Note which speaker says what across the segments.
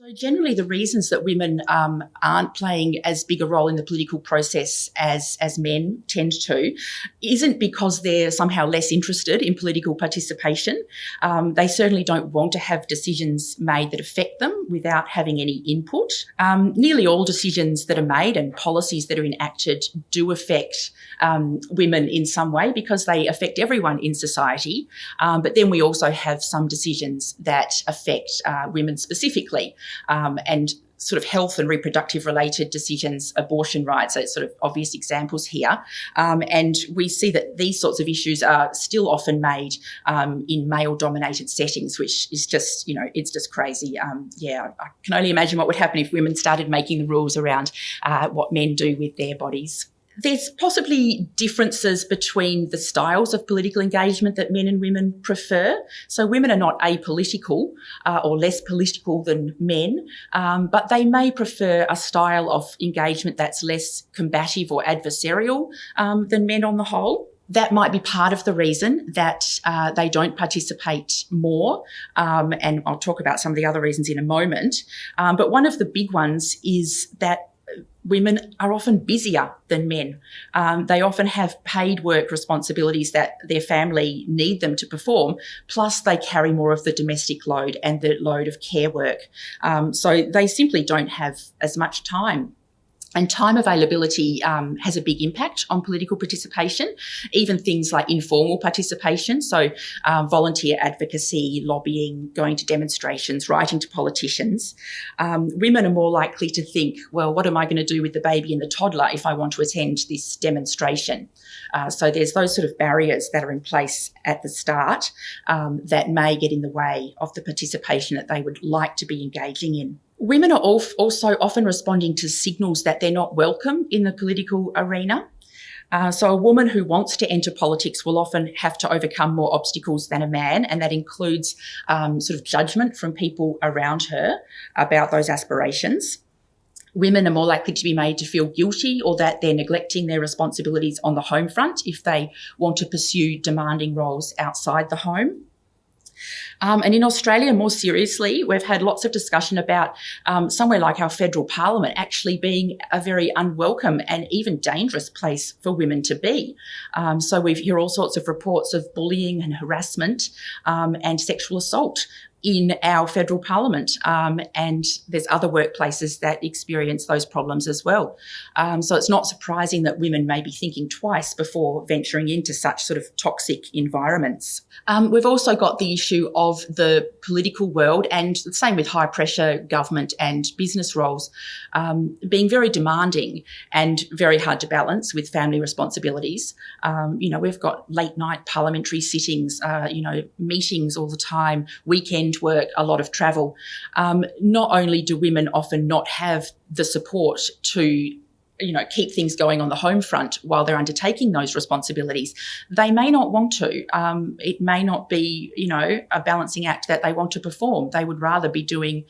Speaker 1: So generally, the reasons that women aren't playing as big a role in the political process as men tend to isn't because they're somehow less interested in political participation. They certainly don't want to have decisions made that affect them without having any input. Nearly all decisions that are made and policies that are enacted do affect women in some way because they affect everyone in society. But then we also have some decisions that affect women specifically. And sort of health and reproductive related decisions, abortion rights are sort of obvious examples here. And we see that these sorts of issues are still often made in male dominated settings, which is just, it's just crazy. I can only imagine what would happen if women started making the rules around what men do with their bodies. There's possibly differences between the styles of political engagement that men and women prefer. So women are not apolitical or less political than men, but they may prefer a style of engagement that's less combative or adversarial than men on the whole. That might be part of the reason that they don't participate more, and I'll talk about some of the other reasons in a moment. But one of the big ones is that women are often busier than men. They often have paid work responsibilities that their family need them to perform, plus they carry more of the domestic load and the load of care work. So they simply don't have as much time. And time availability has a big impact on political participation, even things like informal participation, so volunteer advocacy, lobbying, going to demonstrations, writing to politicians. Women are more likely to think, well, what am I going to do with the baby and the toddler if I want to attend this demonstration? So there's those sort of barriers that are in place at the start that may get in the way of the participation that they would like to be engaging in. Women are also often responding to signals that they're not welcome in the political arena. So a woman who wants to enter politics will often have to overcome more obstacles than a man, and that includes sort of judgment from people around her about those aspirations. Women are more likely to be made to feel guilty or that they're neglecting their responsibilities on the home front if they want to pursue demanding roles outside the home. And in Australia, more seriously, we've had lots of discussion about somewhere like our federal parliament actually being a very unwelcome and even dangerous place for women to be. So we hear all sorts of reports of bullying and harassment and sexual assault in our federal parliament, and there's other workplaces that experience those problems as well. So it's not surprising that women may be thinking twice before venturing into such sort of toxic environments. We've also got the issue of the political world, and the same with high pressure government and business roles, being very demanding and very hard to balance with family responsibilities. We've got late night parliamentary sittings, meetings all the time, weekend work, a lot of travel. Not only do women often not have the support to keep things going on the home front while they're undertaking those responsibilities, they may not want to. It may not be, a balancing act that they want to perform. They would rather be doing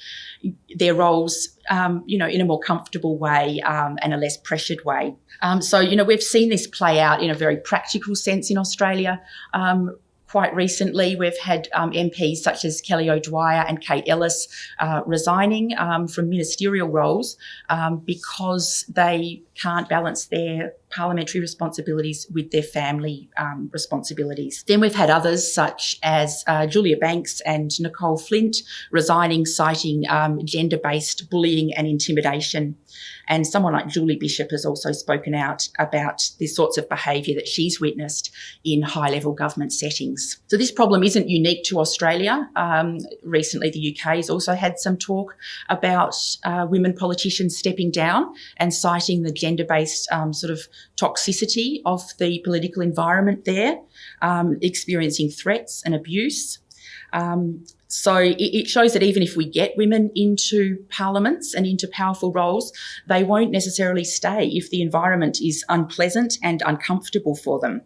Speaker 1: their roles, in a more comfortable way and a less pressured way. So we've seen this play out in a very practical sense in Australia. Quite recently, we've had MPs such as Kelly O'Dwyer and Kate Ellis resigning from ministerial roles because they can't balance their parliamentary responsibilities with their family responsibilities. Then we've had others such as Julia Banks and Nicole Flint resigning, citing gender-based bullying and intimidation. And someone like Julie Bishop has also spoken out about the sorts of behaviour that she's witnessed in high-level government settings. So this problem isn't unique to Australia. Recently, the UK has also had some talk about women politicians stepping down and citing the gender-based sort of toxicity of the political environment there, experiencing threats and abuse. So it shows that even if we get women into parliaments and into powerful roles, they won't necessarily stay if the environment is unpleasant and uncomfortable for them.